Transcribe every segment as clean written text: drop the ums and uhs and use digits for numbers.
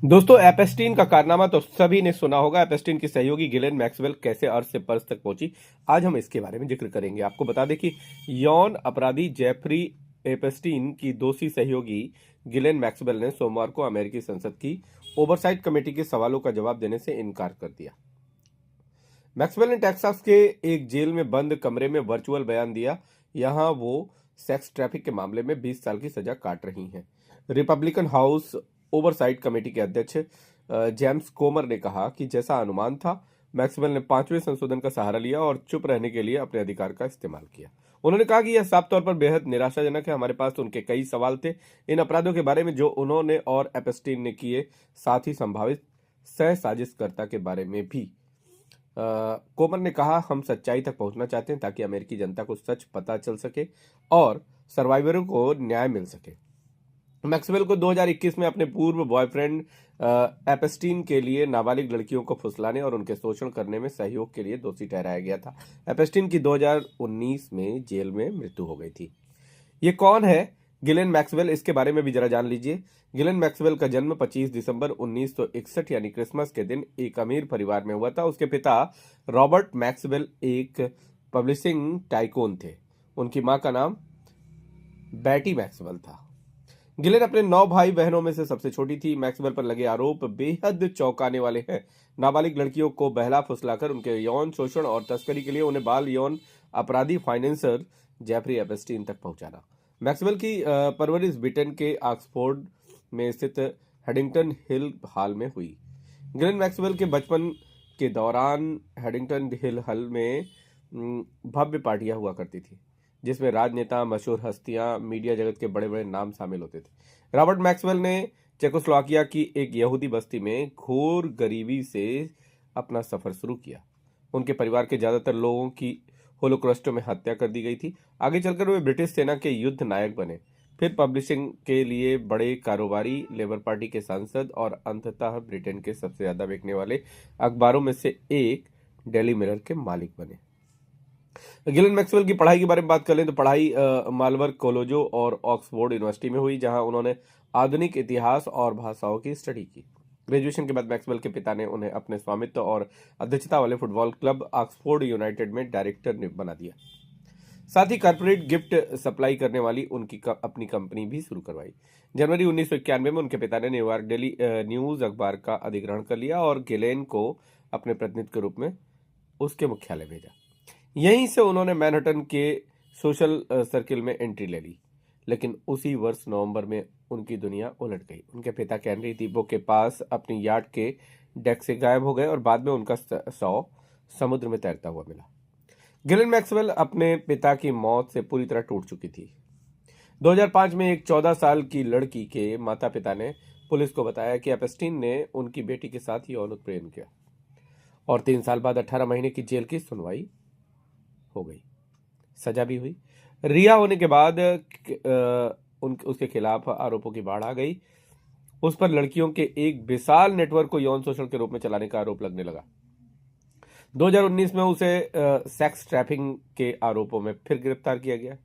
दोस्तों, एपेस्टीन का कारनामा तो सभी ने सुना होगा। एपेस्टीन की सहयोगी गिलेन मैक्सवेल कैसे अर्थ से पर्स तक पहुंची, आज हम इसके बारे में जिक्र करेंगे। आपको बता दें कि यौन अपराधी जेफरी एपेस्टीन की दोषी सहयोगी गिलेन मैक्सवेल ने सोमवार को अमेरिकी संसद की ओवरसाइट कमेटी के सवालों का जवाब देने से इनकार कर दिया। मैक्सवेल ने टेक्सास के एक जेल में बंद कमरे में वर्चुअल बयान दिया। यहां वो सेक्स ट्रैफिक के मामले में 20 साल की सजा काट रही हैं। रिपब्लिकन हाउस ओवरसाइट कमेटी के अध्यक्ष जेम्स कोमर ने कहा कि जैसा अनुमान था, मैक्सवेल ने 5वें संशोधन का सहारा लिया और चुप रहने के लिए अपने अधिकार का इस्तेमाल किया। उन्होंने कहा कि यह साफ तौर पर बेहद निराशाजनक है। हमारे पास उनके कई सवाल थे इन अपराधों के बारे में जो उन्होंने और एपेस्टीन ने किए, साथ ही संभावित सह साजिशकर्ता के बारे में भी। कोमर ने कहा, हम सच्चाई तक पहुंचना चाहते हैं ताकि अमेरिकी जनता को सच पता चल सके और सर्वाइवरों को न्याय मिल सके। मैक्सवेल को 2021 में अपने पूर्व बॉयफ्रेंड एपेस्टीन के लिए नाबालिग लड़कियों को फुसलाने और उनके शोषण करने में सहयोग के लिए दोषी ठहराया गया था। एपेस्टीन की 2019 में जेल में मृत्यु हो गई थी। ये कौन है गिलेन मैक्सवेल, इसके बारे में भी जरा जान लीजिए। गिलेन मैक्सवेल का जन्म 25 दिसंबर 1961 यानी क्रिसमस के दिन एक अमीर परिवार में हुआ था। उसके पिता रॉबर्ट मैक्सवेल एक पब्लिशिंग टाइकून थे। उनकी मां का नाम बैटी मैक्सवेल था। गिलेन अपने 9 भाई बहनों में से सबसे छोटी थी। मैक्सवेल पर लगे आरोप बेहद चौंकाने वाले हैं। नाबालिग लड़कियों को बहला फुसलाकर उनके यौन शोषण और तस्करी के लिए उन्हें बाल यौन अपराधी फाइनेंसर जेफरी एपेस्टीन तक पहुंचाना। मैक्सवेल की परवरिश ब्रिटेन के ऑक्सफोर्ड में स्थित हेडिंगटन हिल हॉल में हुई। गिलेन मैक्सवेल के बचपन के दौरान हेडिंगटन हिल हॉल में भव्य पार्टियां हुआ करती थी, जिसमें राजनेता, मशहूर हस्तियां, मीडिया जगत के बड़े बड़े नाम शामिल होते थे। रॉबर्ट मैक्सवेल ने चेकोस्लोवाकिया की एक यहूदी बस्ती में घोर गरीबी से अपना सफर शुरू किया। उनके परिवार के ज्यादातर लोगों की होलोकॉस्ट में हत्या कर दी गई थी। आगे चलकर वे ब्रिटिश सेना के युद्ध नायक बने, फिर पब्लिशिंग के लिए बड़े कारोबारी, लेबर पार्टी के सांसद और अंततः ब्रिटेन के सबसे ज्यादा बिकने वाले अखबारों में से एक डेली मिरर के मालिक बने। गिलेन मैक्सवेल की पढ़ाई के बारे में बात कर लें तो पढ़ाई मालवर्क कॉलेजों और ऑक्सफोर्ड यूनिवर्सिटी में हुई, जहां उन्होंने आधुनिक इतिहास और भाषाओं की स्टडी की। ग्रेजुएशन के बाद मैक्सवेल के पिता ने उन्हें अपने स्वामित्व और अध्यक्षता वाले फुटबॉल क्लब ऑक्सफोर्ड यूनाइटेड में डायरेक्टर बना दिया। साथ ही कॉर्पोरेट गिफ्ट सप्लाई करने वाली उनकी अपनी कंपनी भी शुरू करवाई। जनवरी 1991 में उनके पिता ने न्यूयॉर्क डेली न्यूज अखबार का अधिग्रहण कर लिया और गिलेन को अपने प्रतिनिधि के रूप में उसके मुख्यालय भेजा। यहीं से उन्होंने मैनहट्टन के सोशल सर्किल में एंट्री ले ली। लेकिन उसी वर्ष नवंबर में उनकी दुनिया उलट गई। उनके पिता कैनरी द्वीपों के पास अपनी याट के डेक से गायब हो गए और बाद में उनका शव समुद्र में तैरता हुआ मिला। गिलेन मैक्सवेल अपने पिता की मौत से पूरी तरह टूट चुकी थी। 2005 में एक 14 साल की लड़की के माता पिता ने पुलिस को बताया कि एपेस्टीन ने उनकी बेटी के साथ यौन उत्पीड़न किया और 3 साल बाद 18 महीने की जेल की सुनवाई हो गई, सजा भी हुई। रिहा होने के बाद उसके खिलाफ आरोपों की बाढ़ आ गई। उस पर लड़कियों के एक विशाल नेटवर्क को यौन शोषण के रूप में चलाने का आरोप लगने लगा। 2019 में उसे सेक्स ट्रैफिकिंग के आरोपों में फिर गिरफ्तार किया गया।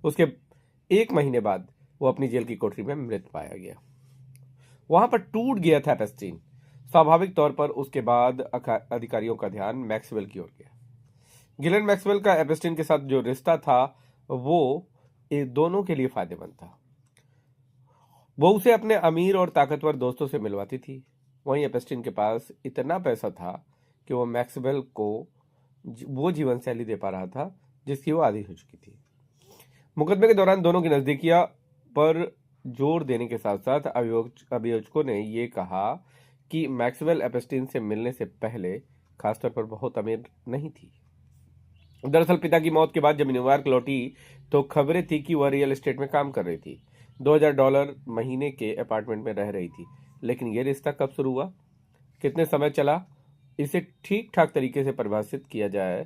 उसके 1 महीने बाद वो अपनी जेल की कोठरी में मृत पाया गया। वहां पर टूट गया था एपेस्टीन। स्वाभाविक तौर पर उसके बाद अधिकारियों का ध्यान मैक्सवेल की ओर गया। गिलेन मैक्सवेल का एपेस्टीन के साथ जो रिश्ता था वो दोनों के लिए फायदेमंद था। वो उसे अपने अमीर और ताकतवर दोस्तों से मिलवाती थी। वहीं एपेस्टीन के पास इतना पैसा था कि वो मैक्सवेल को वो जीवन शैली दे पा रहा था जिसकी वो आदी हो चुकी थी। मुकदमे के दौरान दोनों की नजदीकियां पर जोर देने के साथ साथ अभियोजकों ने ये कहा कि मैक्सवेल एपेस्टीन से मिलने से पहले खासतौर पर बहुत अमीर नहीं थी। दरअसल पिता की मौत के बाद जब न्यूयॉर्क लौटी तो खबरें थी कि वह रियल एस्टेट में काम कर रही थी। $2000 महीने के अपार्टमेंट में रह रही थी। लेकिन यह रिश्ता कब शुरू हुआ, कितने समय चला, इसे ठीक ठाक तरीके से परिभाषित किया जाए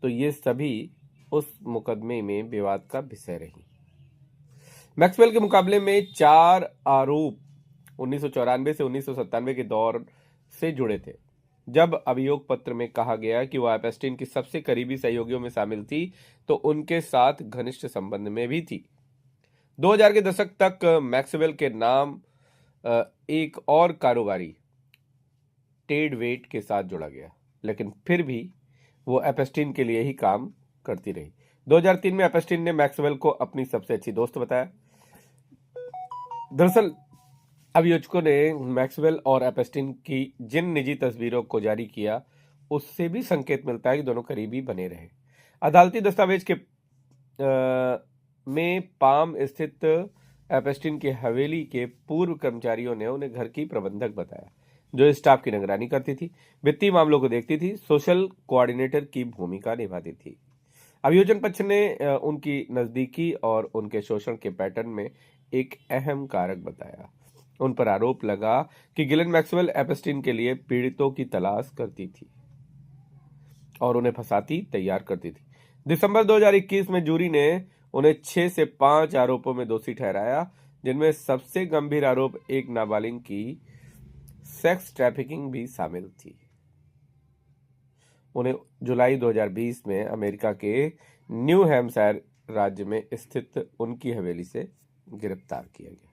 तो ये सभी उस मुकदमे में विवाद का विषय रही। मैक्सवेल के मुकाबले में 4 आरोप 1994 से 1997 के दौर से जुड़े थे, जब अभियोग पत्र में कहा गया कि वह एपेस्टीन की सबसे करीबी सहयोगियों में शामिल थी तो उनके साथ घनिष्ठ संबंध में भी थी। 2000 के दशक तक मैक्सवेल के नाम एक और कारोबारी टेड वेट के साथ जुड़ा गया, लेकिन फिर भी वो एपेस्टीन के लिए ही काम करती रही। 2003 में एपेस्टीन ने मैक्सवेल को अपनी सबसे अच्छी दोस्त बताया। दरअसल अभियोजकों ने मैक्सवेल और एपेस्टीन की जिन निजी तस्वीरों को जारी किया, उससे भी संकेत मिलता है कि दोनों करीबी बने रहे। अदालती दस्तावेज के में पाम स्थित एपेस्टीन की हवेली के पूर्व कर्मचारियों ने उन्हें घर की प्रबंधक बताया, जो स्टाफ की निगरानी करती थी, वित्तीय मामलों को देखती थी, सोशल कोऑर्डिनेटर की भूमिका निभाती थी। अभियोजन पक्ष ने उनकी नजदीकी और उनके शोषण के पैटर्न में एक अहम कारक बताया। उन पर आरोप लगा कि गिलेन मैक्सवेल एपेस्टीन के लिए पीड़ितों की तलाश करती थी और उन्हें फंसाती तैयार करती थी। दिसंबर 2021 में जूरी ने उन्हें 6 से 5 आरोपों में दोषी ठहराया, जिनमें सबसे गंभीर आरोप एक नाबालिग की सेक्स ट्रैफिकिंग भी शामिल थी। उन्हें जुलाई 2020 में अमेरिका के न्यू हैम्पशायर राज्य में स्थित उनकी हवेली से गिरफ्तार किया गया।